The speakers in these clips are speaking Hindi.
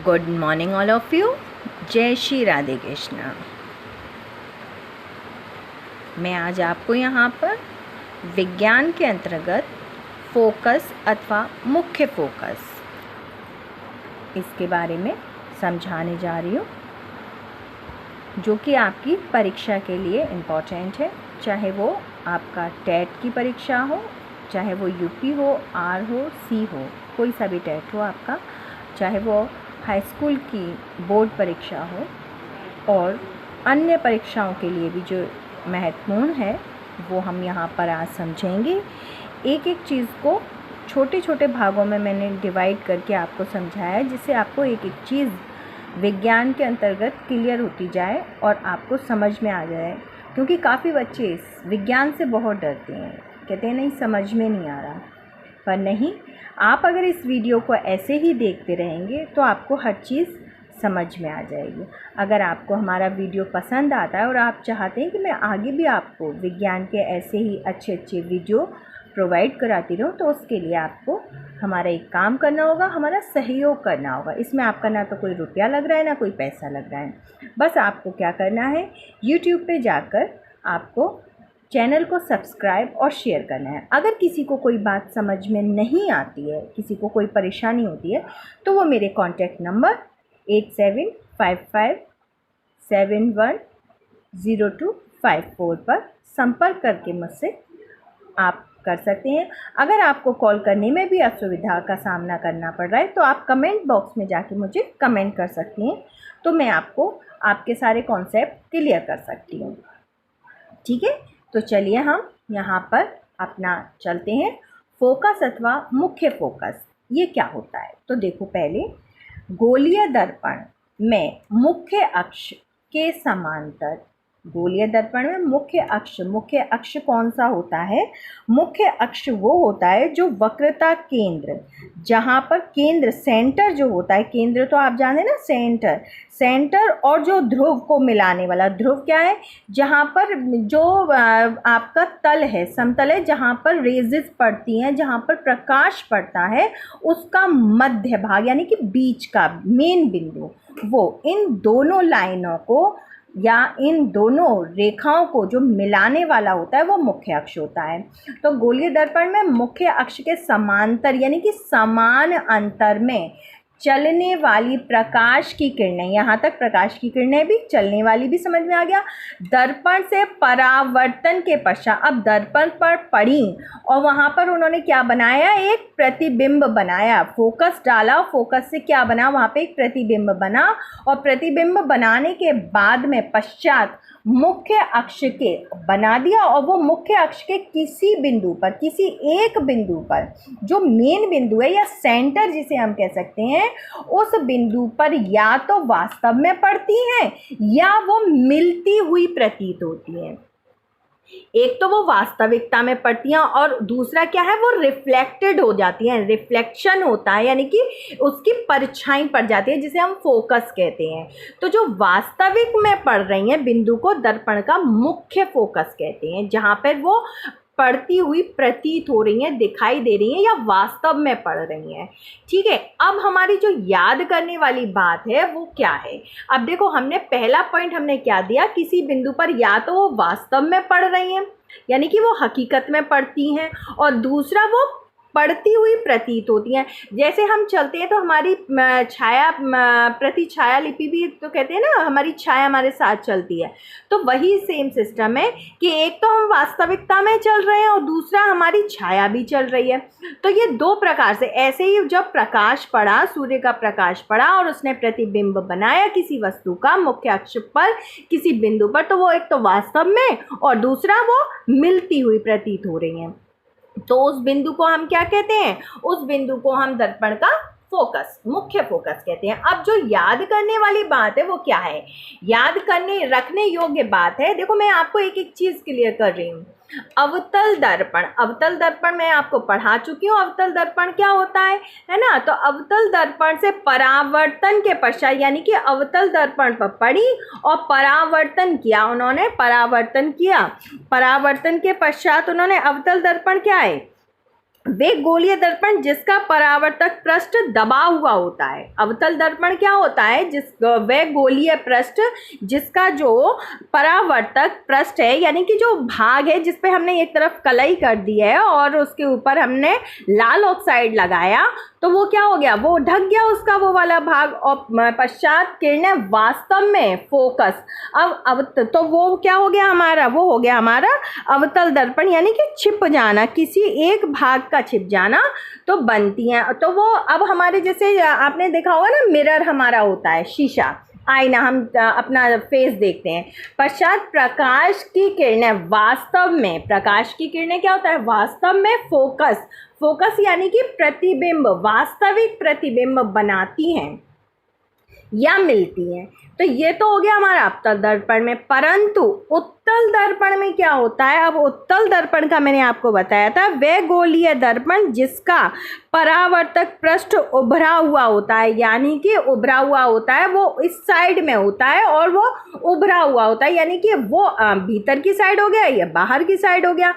Good morning all of you. जय श्री राधे कृष्णा। मैं आज आपको यहाँ पर विज्ञान के अंतर्गत फोकस अथवा मुख्य फोकस इसके बारे में समझाने जा रही हूँ, जो कि आपकी परीक्षा के लिए इम्पॉर्टेंट है। चाहे वो आपका टेट की परीक्षा हो, चाहे वो यूपी हो, आर हो, सी हो, कोई सा भी टेट हो आपका, चाहे वो हाई स्कूल की बोर्ड परीक्षा हो, और अन्य परीक्षाओं के लिए भी जो महत्वपूर्ण है वो हम यहाँ पर आज समझेंगे। एक एक चीज़ को छोटे छोटे भागों में मैंने डिवाइड करके आपको समझाया है, जिससे आपको एक एक चीज़ विज्ञान के अंतर्गत क्लियर होती जाए और आपको समझ में आ जाए। क्योंकि काफ़ी बच्चे इस विज्ञान से बहुत डरते हैं, कहते हैं नहीं समझ में नहीं आ रहा। पर नहीं, आप अगर इस वीडियो को ऐसे ही देखते रहेंगे तो आपको हर चीज़ समझ में आ जाएगी। अगर आपको हमारा वीडियो पसंद आता है और आप चाहते हैं कि मैं आगे भी आपको विज्ञान के ऐसे ही अच्छे अच्छे वीडियो प्रोवाइड कराती रहूँ, तो उसके लिए आपको हमारा एक काम करना होगा, हमारा सहयोग करना होगा। इसमें आपका ना तो कोई रुपया लग रहा है, ना कोई पैसा लग रहा है। बस आपको क्या करना है, यूट्यूब पे जाकर आपको चैनल को सब्सक्राइब और शेयर करना है। अगर किसी को कोई बात समझ में नहीं आती है, किसी को कोई परेशानी होती है, तो वो मेरे कॉन्टैक्ट नंबर 8755710254 पर संपर्क करके मुझसे आप कर सकते हैं। अगर आपको कॉल करने में भी असुविधा का सामना करना पड़ रहा है, तो आप कमेंट बॉक्स में जाके मुझे कमेंट कर सकती हैं, तो मैं आपको आपके सारे कॉन्सेप्ट क्लियर कर सकती हूँ। ठीक है, तो चलिए हम यहाँ पर अपना चलते हैं। फोकस अथवा मुख्य फोकस ये क्या होता है, तो देखो, पहले गोलीय दर्पण में मुख्य अक्ष के समांतर, गोलीय दर्पण में मुख्य अक्ष कौन सा होता है? मुख्य अक्ष वो होता है जो वक्रता केंद्र, जहाँ पर केंद्र सेंटर जो होता है, केंद्र तो आप जाने ना, सेंटर और जो ध्रुव को मिलाने वाला, ध्रुव क्या है? जहाँ पर जो आपका तल है, समतल है, जहाँ पर रेजेस पड़ती हैं, जहाँ पर प्रकाश पड़ता है, उसका मध्य भाग यानी कि बीच का मेन बिंदु, वो इन दोनों लाइनों को या इन दोनों रेखाओं को जो मिलाने वाला होता है वो मुख्य अक्ष होता है। तो गोलीय दर्पण में मुख्य अक्ष के समांतर यानी कि समान अंतर में चलने वाली प्रकाश की किरणें, यहाँ तक प्रकाश की किरणें भी, चलने वाली भी समझ में आ गया। दर्पण से परावर्तन के पश्चात, अब दर्पण पर पड़ी और वहाँ पर उन्होंने क्या बनाया? एक प्रतिबिंब बनाया, फोकस डाला, फोकस से क्या बना? वहाँ पे एक प्रतिबिंब बना, और प्रतिबिंब बनाने के बाद में पश्चात मुख्य अक्ष के बना दिया, और वो मुख्य अक्ष के किसी बिंदु पर, किसी एक बिंदु पर, जो मेन बिंदु है या सेंटर जिसे हम कह सकते हैं, उस बिंदु पर या तो वास्तव में पड़ती हैं या वो मिलती हुई प्रतीत होती हैं। एक तो वो वास्तविकता में पड़ती हैं और दूसरा क्या है, वो रिफ्लेक्टेड हो जाती हैं, रिफ्लेक्शन होता है यानी कि उसकी परछाई पड़ जाती है, जिसे हम फोकस कहते हैं। तो जो वास्तविक में पड़ रही हैं बिंदु को दर्पण का मुख्य फोकस कहते हैं, जहाँ पर वो पड़ती हुई प्रतीत हो रही हैं, दिखाई दे रही हैं या वास्तव में पड़ रही हैं। ठीक है, अब हमारी जो याद करने वाली बात है वो क्या है? अब देखो, हमने पहला पॉइंट हमने क्या दिया, किसी बिंदु पर या तो वो वास्तव में पड़ रही हैं यानी कि वो हकीकत में पड़ती हैं, और दूसरा वो पड़ती हुई प्रतीत होती हैं। जैसे हम चलते हैं तो हमारी छाया, प्रति छाया लिपि भी तो कहते हैं ना, हमारी छाया हमारे साथ चलती है। तो वही सेम सिस्टम है कि एक तो हम वास्तविकता में चल रहे हैं और दूसरा हमारी छाया भी चल रही है। तो ये दो प्रकार से, ऐसे ही जब प्रकाश पड़ा, सूर्य का प्रकाश पड़ा और उसने प्रतिबिंब बनाया किसी वस्तु का मुख्य अक्ष पर किसी बिंदु पर, तो वो एक तो वास्तव में और दूसरा वो मिलती हुई प्रतीत हो रही हैं। तो उस बिंदु को हम क्या कहते हैं? उस बिंदु को हम दर्पण का फोकस, मुख्य फोकस कहते हैं। अब जो याद करने वाली बात है वो क्या है? याद करने रखने योग्य बात है। देखो, मैं आपको एक एक चीज क्लियर कर रही हूँ। अवतल दर्पण, अवतल दर्पण मैं आपको पढ़ा चुकी हूँ। अवतल दर्पण क्या होता है ना? तो अवतल दर्पण से परावर्तन के पश्चात, यानी कि अवतल दर्पण पर पड़ी और परावर्तन किया उन्होंने, परावर्तन किया, परावर्तन के पश्चात उन्होंने अवतल दर्पण क्या है? वे गोलीय दर्पण जिसका परावर्तक पृष्ठ दबा हुआ होता है। अवतल दर्पण क्या होता है? वे गोलीय पृष्ठ जिसका जो परावर्तक पृष्ठ है, यानी कि जो भाग है जिस पे हमने एक तरफ कलई कर दी है और उसके ऊपर हमने लाल ऑक्साइड लगाया, तो वो क्या हो गया? वो ढक गया उसका वो वाला भाग, और पश्चात किरणें वास्तव में फोकस, अब तो वो क्या हो गया हमारा? वो हो गया हमारा अवतल दर्पण, यानी कि छिप जाना, किसी एक भाग का छिप जाना तो बनती हैं। तो वो अब हमारे जैसे आपने देखा होगा ना, मिरर हमारा होता है, शीशा, आईना, हम अपना फेस देखते हैं। पश्चात प्रकाश की किरणें वास्तव में, प्रकाश की किरणें क्या होता है? वास्तव में फोकस, फोकस यानी कि प्रतिबिंब, वास्तविक प्रतिबिंब बनाती हैं या मिलती हैं। तो ये तो हो गया हमारा अवतल दर्पण में। परंतु उत्तल दर्पण में क्या होता है? अब उत्तल दर्पण का मैंने आपको बताया था, वह गोलीय दर्पण जिसका परावर्तक पृष्ठ उभरा हुआ होता है, यानी कि उभरा हुआ होता है, वो इस साइड में होता है और वो उभरा हुआ होता है, यानी कि वो भीतर की साइड हो गया या बाहर की साइड हो गया।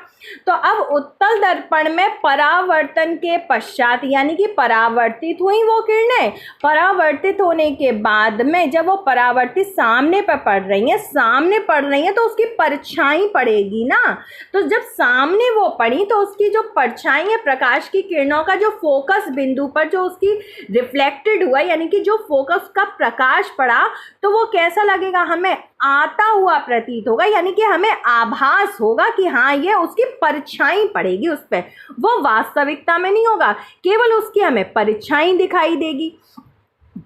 तो अब उत्तल दर्पण में परावर्तन के पश्चात, यानी कि परावर्तित हुई वो किरणें, परावर्तित होने के बाद में जब वो परावर्तित सामने पर पड़ रही हैं, सामने पड़ रही हैं, तो उसकी परछाई पड़ेगी ना। तो जब सामने वो पड़ी तो उसकी जो परछाई है, प्रकाश की किरणों का जो फोकस बिंदु पर जो उसकी रिफ्लेक्टेड हुआ, यानी कि जो फोकस का प्रकाश पड़ा, तो वो कैसा लगेगा? हमें आता हुआ प्रतीत होगा, यानी कि हमें आभास होगा कि हाँ ये उसकी परछाई पड़ेगी उस पर, वो वास्तविकता में नहीं होगा, केवल उसकी हमें परछाई दिखाई देगी।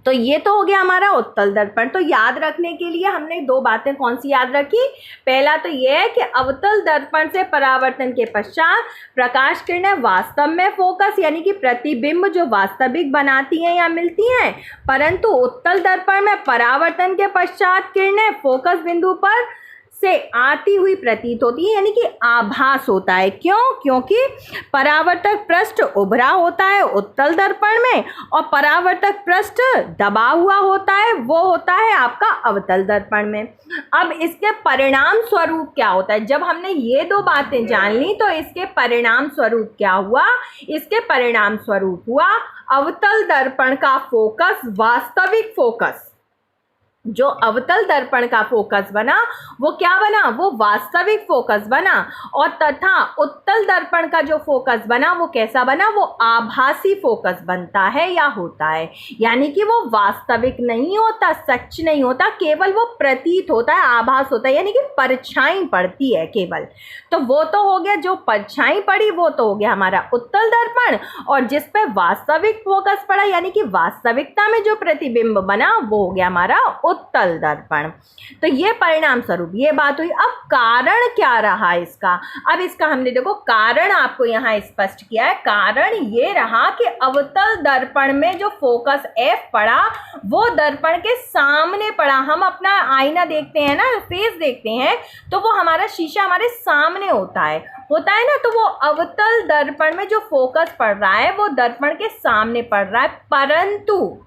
तो ये तो हो गया हमारा उत्तल दर्पण। तो याद रखने के लिए हमने दो बातें कौन सी याद रखी? पहला तो ये है कि अवतल दर्पण से परावर्तन के पश्चात प्रकाश किरणें वास्तव में फोकस, यानी कि प्रतिबिंब जो वास्तविक बनाती हैं या मिलती हैं। परंतु उत्तल दर्पण में परावर्तन के पश्चात किरणें फोकस बिंदु पर से आती हुई प्रतीत होती है, यानी कि आभास होता है। क्यों? क्योंकि परावर्तक पृष्ठ उभरा होता है उत्तल दर्पण में और परावर्तक पृष्ठ दबा हुआ होता है, वो होता है आपका अवतल दर्पण में। अब इसके परिणाम स्वरूप क्या होता है? जब हमने ये दो बातें जान ली तो इसके परिणाम स्वरूप क्या हुआ? इसके परिणाम स्वरूप हुआ अवतल दर्पण का फोकस, वास्तविक फोकस, जो अवतल दर्पण का फोकस बना वो क्या बना? वो वास्तविक फोकस बना। और तथा उत्तल दर्पण का जो फोकस बना वो कैसा बना? वो आभासी फोकस बनता है या होता है, यानी कि वो वास्तविक नहीं होता, सच नहीं होता, केवल वो प्रतीत होता है, आभास होता है, यानी कि परछाई पड़ती है केवल। तो वो तो हो गया, जो परछाई पड़ी वो तो हो गया हमारा उत्तल दर्पण, और जिस पे वास्तविक फोकस पड़ा, यानी कि वास्तविकता में जो प्रतिबिंब बना वो हो गया हमारा उत्तल दर्पण। तो ये परिणाम स्वरूप ये बात हुई। अब कारण क्या रहा इसका? अब इसका हमने देखो कारण आपको यहाँ स्पष्ट किया है। कारण ये रहा कि अवतल दर्पण में जो फोकस F पड़ा वो दर्पण के सामने पड़ा। हम अपना आईना देखते हैं ना, फेस देखते हैं, तो वो हमारा शीशा हमारे सामने होता है ना। तो वो अवतल दर्पण में जो फोकस पड़ रहा है वो दर्पण के सामने पड़ रहा है, परंतु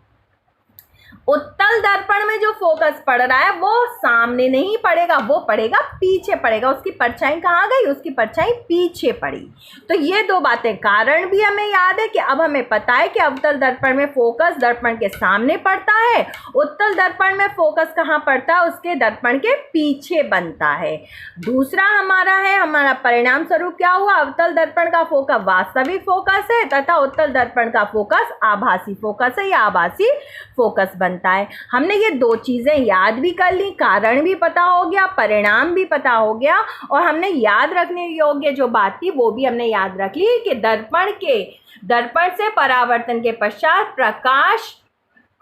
उत्तल दर्पण में जो फोकस पड़ रहा है वो सामने नहीं पड़ेगा, वो पड़ेगा पीछे पड़ेगा। उसकी परछाई कहाँ गई? उसकी परछाई पीछे पड़ी। तो ये दो बातें, कारण भी हमें याद है कि अब हमें पता है कि अवतल दर्पण में फोकस दर्पण के सामने पड़ता है, उत्तल दर्पण में फोकस कहाँ पड़ता है? उसके दर्पण के पीछे बनता है। दूसरा हमारा परिणाम स्वरूप क्या हुआ? अवतल दर्पण का फोकस वास्तविक फोकस है तथा उत्तल दर्पण का फोकस आभासी फोकस है या आभासी फोकस बनता है। हमने ये दो चीजें याद भी कर ली, कारण भी पता हो गया, परिणाम भी पता हो गया, और हमने याद रखने योग्य जो बात थी वो भी हमने याद रख ली कि दर्पण से परावर्तन के पश्चात प्रकाश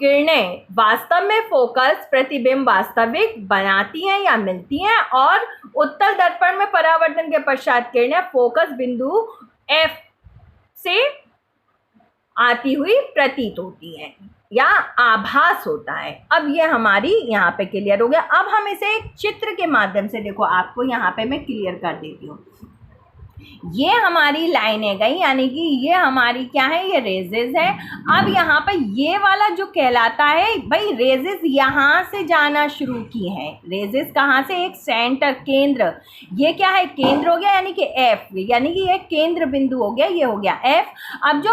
किरणें वास्तव में फोकस प्रतिबिंब वास्तविक बनाती हैं या मिलती हैं, और उत्तल दर्पण में परावर्तन के पश्चात किरणें फोकस बिंदु F से आती हुई प्रतीत होती हैं या आभास होता है। अब ये हमारी यहाँ पे क्लियर हो गया। अब हम इसे एक चित्र के माध्यम से, देखो आपको यहाँ पे मैं क्लियर कर देती हूँ। ये हमारी लाइनें गई, यानी कि ये हमारी क्या है, ये रेजेस है। अब यहाँ पर ये वाला जो कहलाता है भाई, रेजेस यहाँ से जाना शुरू की है। रेजेस कहाँ से, एक सेंटर, केंद्र, ये क्या है, केंद्र हो गया, यानी कि एफ, यानी कि ये केंद्र बिंदु हो गया, ये हो गया एफ। अब जो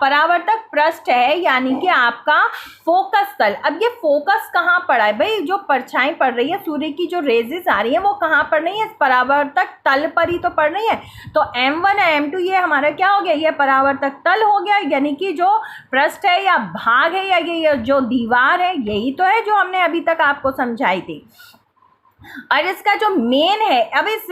परावर्तक पृष्ठ है, यानी कि आपका फोकस तल, अब ये फोकस कहाँ पड़ा है भाई, जो परछाई पड़ रही है सूर्य की, जो रेजेस आ रही है वो कहाँ पड़ रही है, परावर्तक तल पर ही तो पड़ रही है। तो M1 M2 ये हमारा क्या हो गया, ये परावर्तक तल हो गया, यानी कि जो पृष्ठ है या भाग है या ये जो दीवार है, यही तो है जो हमने अभी तक आपको समझाई थी। और इसका जो मेन है, अब इस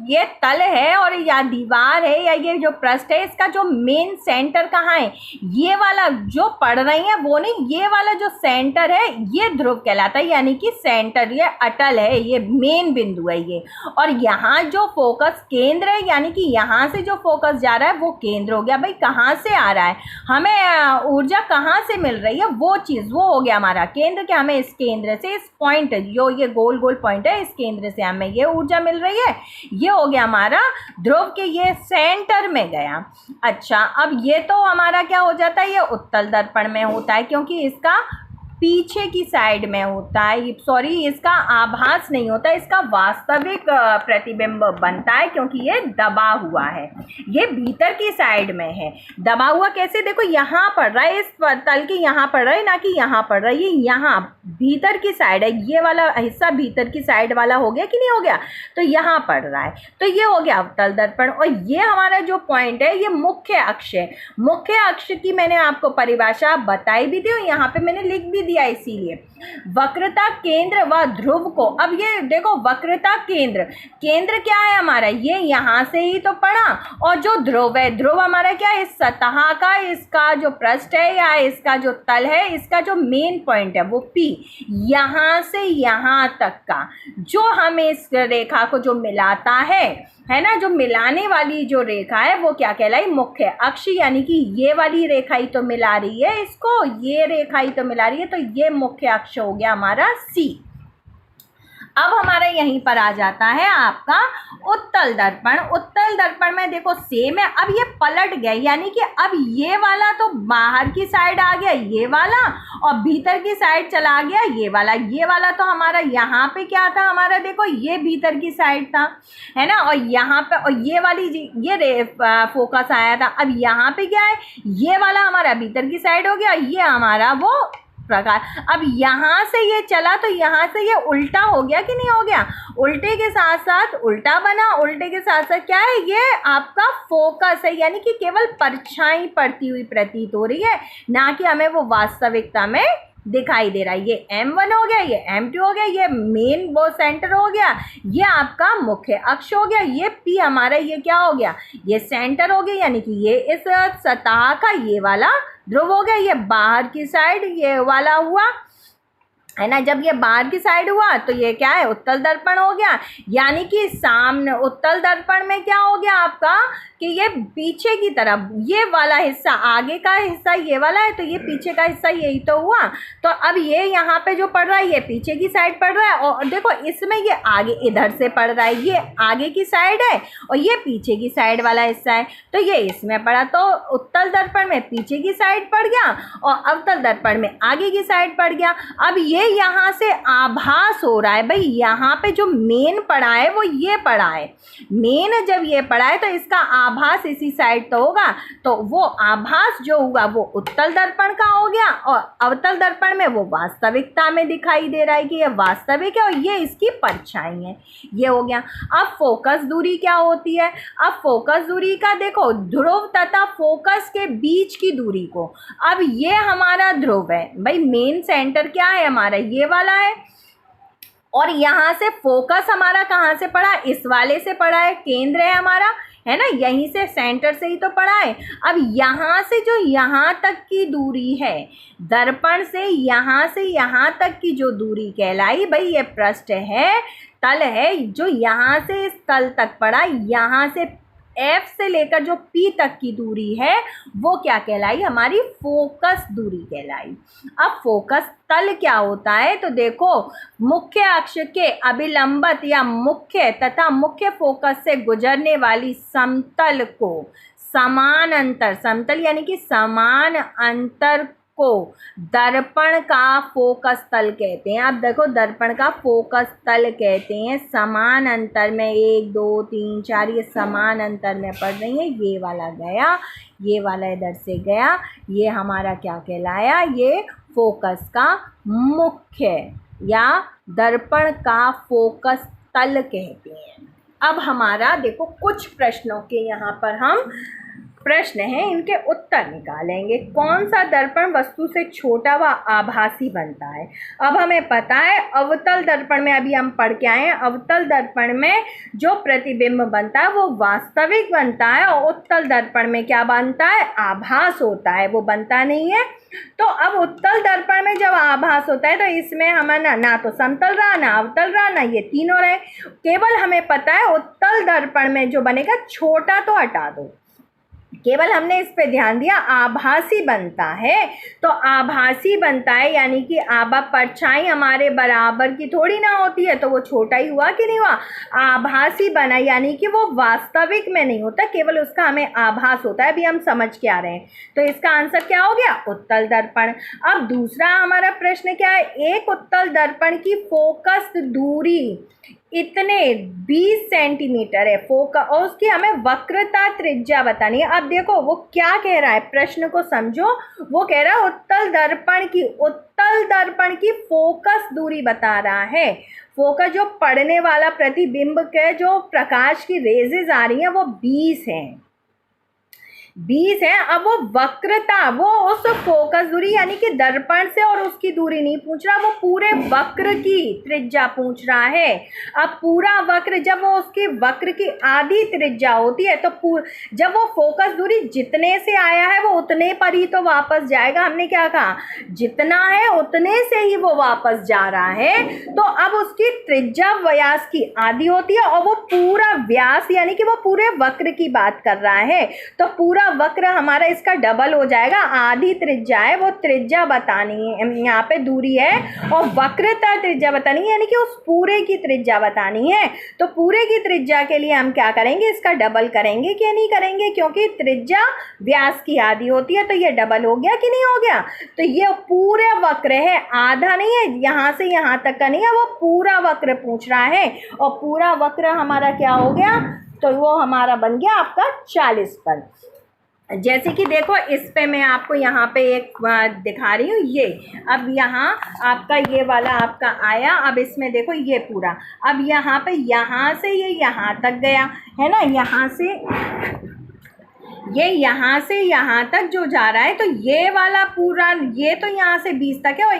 ये तल है और या दीवार है या ये जो पृष्ठ है, इसका जो मेन सेंटर कहाँ है, ये वाला जो पढ़ रही है वो नहीं, ये वाला जो सेंटर है ये ध्रुव कहलाता है, यानी कि सेंटर, ये अटल है, ये मेन बिंदु है ये। और यहाँ जो फोकस केंद्र है, यानी कि यहाँ से जो फोकस जा रहा है वो केंद्र हो गया। भाई कहाँ से आ रहा है, हमें ऊर्जा कहाँ से मिल रही है, वो चीज़ वो हो गया हमारा केंद्र, कि हमें इस केंद्र से, इस पॉइंट जो ये गोल गोल पॉइंट है, इस केंद्र से हमें ये ऊर्जा मिल रही है। ये हो गया हमारा ध्रुव के ये सेंटर में गया। अच्छा, अब ये तो हमारा क्या हो जाता है, ये उत्तल दर्पण में होता है, क्योंकि इसका पीछे की साइड में होता है, सॉरी इसका आभास नहीं होता, इसका वास्तविक प्रतिबिंब बनता है, क्योंकि ये दबा हुआ है, ये भीतर की साइड में है। दबा हुआ कैसे, देखो यहाँ पड़ रहा है, इस तल के यहाँ पड़ रहा है, ना कि यहाँ पड़ रहा है, ये यहाँ भीतर की साइड है, ये वाला हिस्सा भीतर की साइड वाला हो गया कि नहीं हो गया, तो यहाँ पड़ रहा है, तो ये हो गया अवतल दर्पण। और ये हमारा जो पॉइंट है ये मुख्य अक्ष है। मुख्य अक्ष की मैंने आपको परिभाषा बताई भी थी और यहाँ पे मैंने लिख भी दिया, इसीलिए वक्रता केंद्र व ध्रुव को, अब ये देखो वक्रता केंद्र, केंद्र क्या है हमारा, ये यहाँ से ही तो पड़ा, और जो ध्रुव है, ध्रुव हमारा क्या है, इस सतह का, इसका जो पृष्ठ है या इसका जो तल है, इसका जो मेन पॉइंट है वो P, यहाँ से यहाँ तक का जो हमें इस रेखा को जो मिलाता है ना, जो मिलाने वाली जो रेखा है वो क्या कहलाई, मुख्य अक्ष, यानी कि ये वाली रेखा ही तो मिला रही है इसको, ये रेखा ही तो मिला रही है, तो ये मुख्य अक्ष हो गया हमारा C। अब हमारा यहीं पर आ जाता है आपका उत्तल दर्पण। उत्तल दर्पण में देखो सेम है, अब ये पलट गया, यानी कि अब ये वाला तो बाहर की साइड आ गया ये वाला, और भीतर की साइड चला गया ये वाला। ये वाला तो हमारा यहाँ पे क्या था हमारा, देखो ये भीतर की साइड था, है ना, और यहाँ पे, और ये वाली ये फोकस आया था। अब यहाँ पे क्या है, ये वाला हमारा भीतर की साइड हो गया, ये हमारा वो प्रकार। अब यहाँ से ये चला तो यहाँ से ये उल्टा हो गया कि नहीं हो गया, उल्टे के साथ साथ उल्टा बना, उल्टे के साथ साथ क्या है, ये आपका फोकस है, यानी कि केवल परछाई पड़ती हुई प्रतीत हो रही है, ना कि हमें वो वास्तविकता में दिखाई दे रहा है। ये M1 हो गया, ये M2 हो गया, ये मेन वो सेंटर हो गया, ये आपका मुख्य अक्ष हो गया, ये P हमारा ये क्या हो गया, ये सेंटर हो गया, यानी कि ये इस सतह का ये वाला ध्रुव हो गया, ये बाहर की साइड ये वाला हुआ, है ना। जब ये बाहर की साइड हुआ तो ये क्या है, उत्तल दर्पण हो गया, यानी कि सामने उत्तल दर्पण में क्या हो गया आपका, कि ये पीछे की तरफ ये वाला हिस्सा, आगे का हिस्सा ये वाला है, तो ये पीछे का हिस्सा यही तो हुआ। तो अब ये यहाँ पे जो पड़ रहा है ये पीछे की साइड पड़ रहा है, और देखो इसमें ये आगे इधर से पड़ रहा है, ये आगे की साइड है और ये पीछे की साइड वाला हिस्सा है, तो ये इसमें पड़ा, तो उत्तल दर्पण में पीछे की साइड पड़ गया और अवतल दर्पण में आगे की साइड पड़ गया। अब ये यहाँ से आभास हो रहा है, भाई यहाँ पे जो मेन पड़ा है वो ये पड़ा है, मेन जब ये पड़ा है तो इसका आभास इसी साइड तो होगा, तो वो आभास जो हुआ वो उत्तल दर्पण का हो गया, और अवतल दर्पण में वो वास्तविकता में दिखाई दे रहा है कि ये वास्तविक है और ये इसकी परछाई है, ये हो गया। अब फोकस दूरी क्या होती है, अब फोकस दूरी का देखो, ध्रुव तथा फोकस के बीच की दूरी को, अब ये हमारा ध्रुव है, भाई मेन सेंटर क्या है हमारा, ये वाला है, और यहाँ से फोकस हमारा कहाँ से पड़ा, इस वाले से पड़ा है, केंद्र है हमारा, है ना, यहीं से सेंटर से ही तो पड़ा है। अब यहाँ से जो यहाँ तक की दूरी है, दर्पण से यहाँ तक की जो दूरी कहलाई, भाई ये पृष्ठ है, तल है, जो यहाँ से इस तल तक पड़ा, यहाँ से F से लेकर जो P तक की दूरी है वो क्या कहलाई, हमारी फोकस दूरी कहलाई। अब फोकस तल क्या होता है, तो देखो मुख्य अक्ष के अभिलंबत या मुख्य तथा मुख्य फोकस से गुजरने वाली समतल को समान अंतर, समतल यानी कि समान अंतर को दर्पण का फोकस तल कहते हैं। अब देखो दर्पण का फोकस तल कहते हैं, समान अंतर में 1 2 3 4 ये समान अंतर में पड़ रही है। ये वाला गया, ये वाला इधर से गया, ये हमारा क्या कहलाया, ये फोकस का मुख्य या दर्पण का फोकस तल कहते हैं। अब हमारा देखो कुछ प्रश्नों के यहाँ पर हम प्रश्न हैं, इनके उत्तर निकालेंगे। कौन सा दर्पण वस्तु से छोटा व आभासी बनता है। अब हमें पता है अवतल दर्पण में, अभी हम पढ़ के आए हैं, अवतल दर्पण में जो प्रतिबिंब बनता है वो वास्तविक बनता है और उत्तल दर्पण में क्या बनता है, आभास होता है, वो बनता नहीं है। तो अब उत्तल दर्पण में जब आभास होता है तो इसमें हमें ना तो समतल रहा, ना अवतल रहा, ना ये तीनों रहे। केवल हमें पता है उत्तल दर्पण में जो बनेगा, छोटा तो हटा दो, केवल हमने इस पे ध्यान दिया, आभासी बनता है। तो आभासी बनता है यानी कि आभा परछाई हमारे बराबर की थोड़ी ना होती है, तो वो छोटा ही हुआ कि नहीं हुआ, आभासी बना, यानी कि वो वास्तविक में नहीं होता, केवल उसका हमें आभास होता है। अभी हम समझ के आ रहे हैं, तो इसका आंसर क्या हो गया, उत्तल दर्पण। अब दूसरा हमारा प्रश्न क्या है, एक उत्तल दर्पण की फोकस दूरी इतने 20 सेंटीमीटर है, फोकस, और उसकी हमें वक्रता त्रिज्या बतानी है। अब देखो वो क्या कह रहा है, प्रश्न को समझो। वो कह रहा है उत्तल दर्पण की फोकस दूरी बता रहा है। फोकस जो पड़ने वाला प्रतिबिंब के जो प्रकाश की रेजेज आ रही हैं वो 20 हैं, 20 है। अब वो वक्रता, वो उस फोकस दूरी यानी कि दर्पण से और उसकी दूरी नहीं पूछ रहा, वो पूरे वक्र की त्रिज्या पूछ रहा है। अब पूरा वक्र, जब वो उसकी वक्र की आधी त्रिज्या होती है, तो जब वो फोकस दूरी जितने से आया है वो उतने पर ही तो वापस जाएगा। हमने क्या कहा, जितना है उतने से ही वो वापस जा रहा है। तो अब उसकी त्रिज्या व्यास की आधी होती है और वो पूरा व्यास यानी कि वो पूरे वक्र की बात कर रहा है। तो पूरा वक्र हमारा इसका डबल हो जाएगा, आधी त्रिज्या है, वो त्रिज्या बतानी है, यहाँ पे दूरी है, और वक्रता त्रिज्या बतानी है, यानी कि उस पूरे की त्रिज्या बतानी है। तो पूरे की त्रिज्या के लिए हम क्या करेंगे, इसका डबल करेंगे कि नहीं करेंगे, क्योंकि त्रिज्या व्यास की आधी होती है, तो ये डबल हो गया कि नहीं हो गया। तो ये पूरे वक्र है, आधा नहीं है, यहाँ से यहाँ तक का नहीं है, वो पूरा वक्र पूछ रहा है। और पूरा वक्र हमारा क्या हो गया, तो वो हमारा बन गया आपका 40 पर। जैसे कि देखो इस पे मैं आपको यहाँ पे एक दिखा रही हूँ, ये अब यहाँ आपका ये वाला आपका आया। अब इसमें देखो ये पूरा, अब यहाँ पे यहाँ से ये यहाँ तक गया है ना, यहाँ से ये यहाँ से यहाँ तक जो जा रहा है, तो ये वाला पूरा, ये तो यहाँ से 20 तक है, और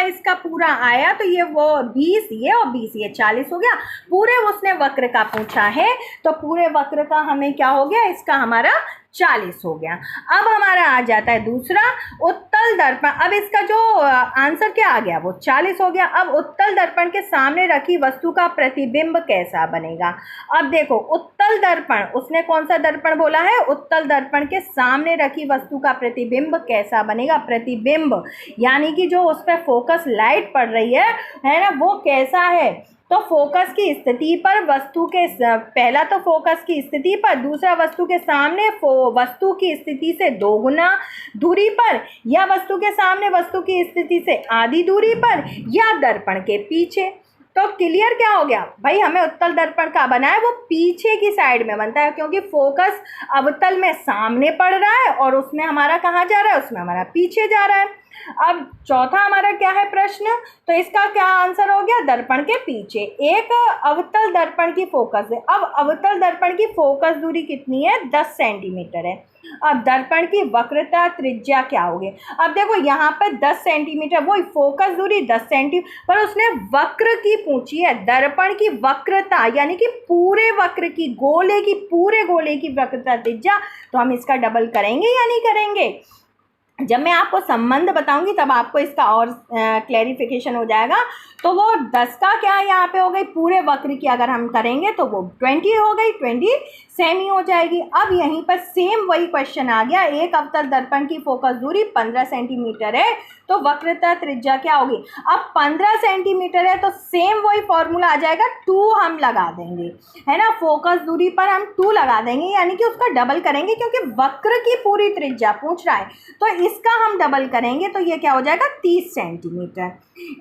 इसका पूरा आया, तो ये वो 20 ये और 20 ये 40 हो गया। पूरे उसने वक्र का पूछा है, तो पूरे वक्र का हमें क्या हो गया, इसका हमारा 40 हो गया। अब हमारा आ जाता है दूसरा, उत्तल दर्पण। अब इसका जो आंसर क्या आ गया, वो 40 हो गया। अब उत्तल दर्पण के सामने रखी वस्तु का प्रतिबिंब कैसा बनेगा। अब देखो उत्तल दर्पण, उसने कौन सा दर्पण बोला है, उत्तल दर्पण के सामने रखी वस्तु का प्रतिबिंब कैसा बनेगा। प्रतिबिंब यानी कि जो उस पर फोकस लाइट पड़ रही है ना, वो कैसा है। तो फोकस की स्थिति पर, वस्तु के पहला तो फोकस की स्थिति पर, दूसरा वस्तु के सामने वस्तु की स्थिति से 2 गुना दूरी पर, या वस्तु के सामने वस्तु की स्थिति से आधी दूरी पर, या दर्पण के पीछे। तो क्लियर क्या हो गया भाई, हमें उत्तल दर्पण का बना है वो पीछे की साइड में बनता है, क्योंकि फोकस अवतल में सामने पड़ रहा है और उसमें हमारा कहाँ जा रहा है, उसमें हमारा पीछे जा रहा है। अब चौथा हमारा क्या है प्रश्न, तो इसका क्या आंसर हो गया, दर्पण के पीछे। एक अवतल दर्पण की फोकस है, अब अवतल दर्पण की फोकस दूरी कितनी है, 10 सेंटीमीटर है। अब दर्पण की वक्रता त्रिज्या क्या होगी। अब देखो यहाँ पर 10 सेंटीमीटर, वही फोकस दूरी 10 सेंटीमीटर, पर उसने वक्र की पूछी है, दर्पण की वक्रता यानी कि पूरे वक्र की, गोले की, पूरे गोले की वक्रता त्रिज्या। तो हम इसका डबल करेंगे या नहीं करेंगे। जब मैं आपको संबंध बताऊंगी तब आपको इसका और क्लैरिफिकेशन हो जाएगा। तो वो 10 का क्या यहाँ पे हो गई, पूरे वक्र की अगर हम करेंगे तो वो 20 हो गई, 20 सेम ही हो जाएगी। अब यहीं पर सेम वही क्वेश्चन आ गया, एक अवतल दर्पण की फोकस दूरी 15 सेंटीमीटर है तो वक्रता त्रिज्या क्या होगी। अब 15 सेंटीमीटर है तो सेम वही फॉर्मूला आ जाएगा, 2 हम लगा देंगे, है ना। फोकस दूरी पर हम 2 लगा देंगे, यानी कि उसका डबल करेंगे, क्योंकि वक्र की पूरी त्रिज्या पूछ रहा है तो इसका हम डबल करेंगे तो ये क्या हो जाएगा, 30 सेंटीमीटर,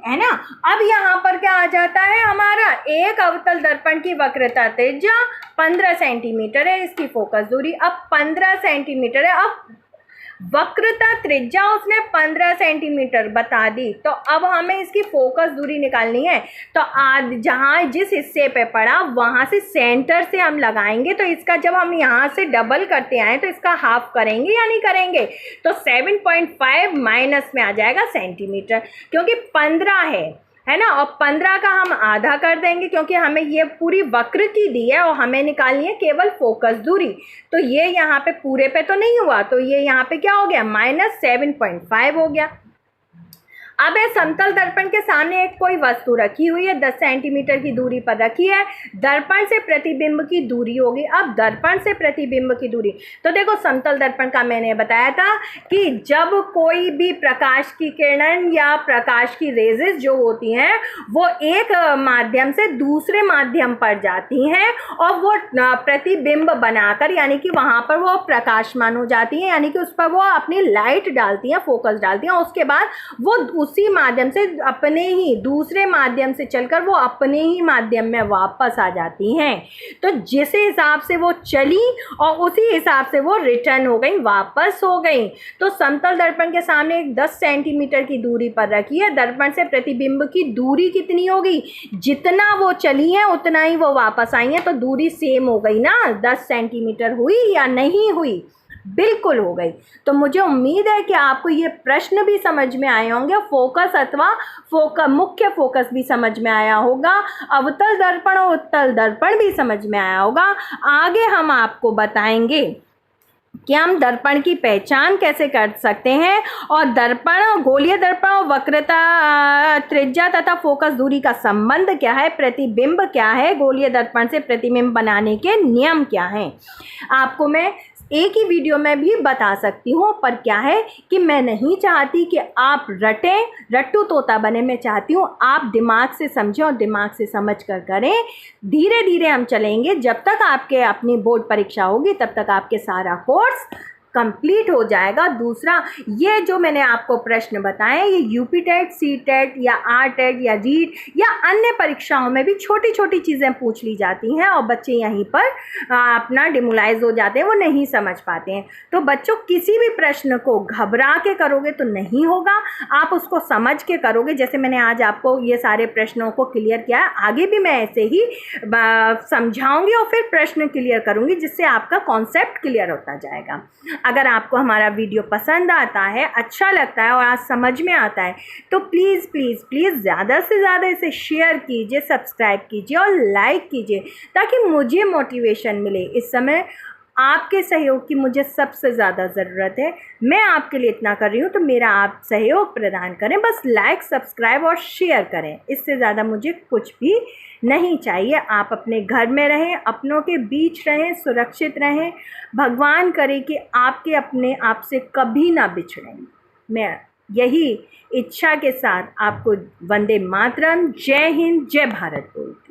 है ना। अब यहाँ पर क्या आ जाता है हमारा, एक अवतल दर्पण की वक्रता त्रिज्या 15 सेंटीमीटर है, इसकी फोकस दूरी अब 15 सेंटीमीटर है। अब वक्रता त्रिज्या उसने 15 सेंटीमीटर बता दी, तो अब हमें इसकी फोकस दूरी निकालनी है। तो आज जहाँ जिस हिस्से पे पड़ा वहाँ से सेंटर से हम लगाएंगे, तो इसका जब हम यहाँ से डबल करते आए तो इसका हाफ करेंगे या नहीं करेंगे, तो 7.5 माइनस में आ जाएगा सेंटीमीटर, क्योंकि 15 है ना, और 15 का हम आधा कर देंगे, क्योंकि हमें ये पूरी वक्र की दी है और हमें निकालनी है केवल फोकस दूरी। तो ये यहाँ पे पूरे पे तो नहीं हुआ, तो ये यहाँ पे क्या हो गया, -7.5 हो गया। अब है समतल दर्पण के सामने एक कोई वस्तु रखी हुई है, 10 सेंटीमीटर की दूरी पर रखी है, दर्पण से प्रतिबिंब की दूरी होगी। अब दर्पण से प्रतिबिंब की दूरी, तो देखो समतल दर्पण का मैंने बताया था कि जब कोई भी प्रकाश की किरण या प्रकाश की रेजेस जो होती हैं वो एक माध्यम से दूसरे माध्यम पर जाती हैं और वो प्रतिबिंब बनाकर, यानी कि वहाँ पर वो प्रकाशमान हो जाती हैं, यानी कि उस पर वो अपनी लाइट डालती हैं, फोकस डालती हैं, उसके बाद वो उसी माध्यम से अपने ही दूसरे माध्यम से चलकर वो अपने ही माध्यम में वापस आ जाती हैं। तो जिस हिसाब से वो चली और उसी हिसाब से वो रिटर्न हो गई, वापस हो गई। तो समतल दर्पण के सामने एक 10 सेंटीमीटर की दूरी पर रखी है, दर्पण से प्रतिबिंब की दूरी कितनी होगी, जितना वो चली है उतना ही वो वापस आई है, तो दूरी सेम हो गई ना, 10 सेंटीमीटर हुई या नहीं हुई, बिल्कुल हो गई। तो मुझे उम्मीद है कि आपको ये प्रश्न भी समझ में आए होंगे, फोकस अथवा मुख्य फोकस भी समझ में आया होगा, अवतल दर्पण और उत्तल दर्पण भी समझ में आया होगा। आगे हम आपको बताएंगे कि हम दर्पण की पहचान कैसे कर सकते हैं और दर्पण, गोलीय दर्पण और वक्रता त्रिज्या तथा फोकस दूरी का संबंध क्या है, प्रतिबिंब क्या है, गोलीय दर्पण से प्रतिबिंब बनाने के नियम क्या हैं, आपको मैं एक ही वीडियो में भी बता सकती हूँ। पर क्या है कि मैं नहीं चाहती कि आप रट्टू तोता बने, मैं चाहती हूँ आप दिमाग से समझें और दिमाग से समझ कर करें। धीरे धीरे हम चलेंगे, जब तक आपके अपनी बोर्ड परीक्षा होगी तब तक आपके सारा कोर्स कंप्लीट हो जाएगा। दूसरा, ये जो मैंने आपको प्रश्न बताए ये यूपी टेट, सी टेट या आर टेट या रीट या अन्य परीक्षाओं में भी छोटी छोटी चीज़ें पूछ ली जाती हैं और बच्चे यहीं पर अपना डिमोलाइज हो जाते हैं, वो नहीं समझ पाते हैं। तो बच्चों, किसी भी प्रश्न को घबरा के करोगे तो नहीं होगा, आप उसको समझ के करोगे। जैसे मैंने आज आपको ये सारे प्रश्नों को क्लियर किया है, आगे भी मैं ऐसे ही समझाऊंगी और फिर प्रश्न क्लियर करूंगी, जिससे आपका कॉन्सेप्ट क्लियर होता जाएगा। अगर आपको हमारा वीडियो पसंद आता है, अच्छा लगता है और आज समझ में आता है, तो प्लीज़ प्लीज़ प्लीज़ ज़्यादा से ज़्यादा इसे शेयर कीजिए, सब्सक्राइब कीजिए और लाइक कीजिए, ताकि मुझे मोटिवेशन मिले। इस समय आपके सहयोग की मुझे सबसे ज़्यादा ज़रूरत है। मैं आपके लिए इतना कर रही हूँ, तो मेरा आप सहयोग प्रदान करें, बस लाइक, सब्सक्राइब और शेयर करें, इससे ज़्यादा मुझे कुछ भी नहीं चाहिए। आप अपने घर में रहें, अपनों के बीच रहें, सुरक्षित रहें। भगवान करे कि आपके अपने आप से कभी ना बिछड़ें। मैं यही इच्छा के साथ आपको वंदे मातरम, जय हिंद, जय भारत बोलती हूँ।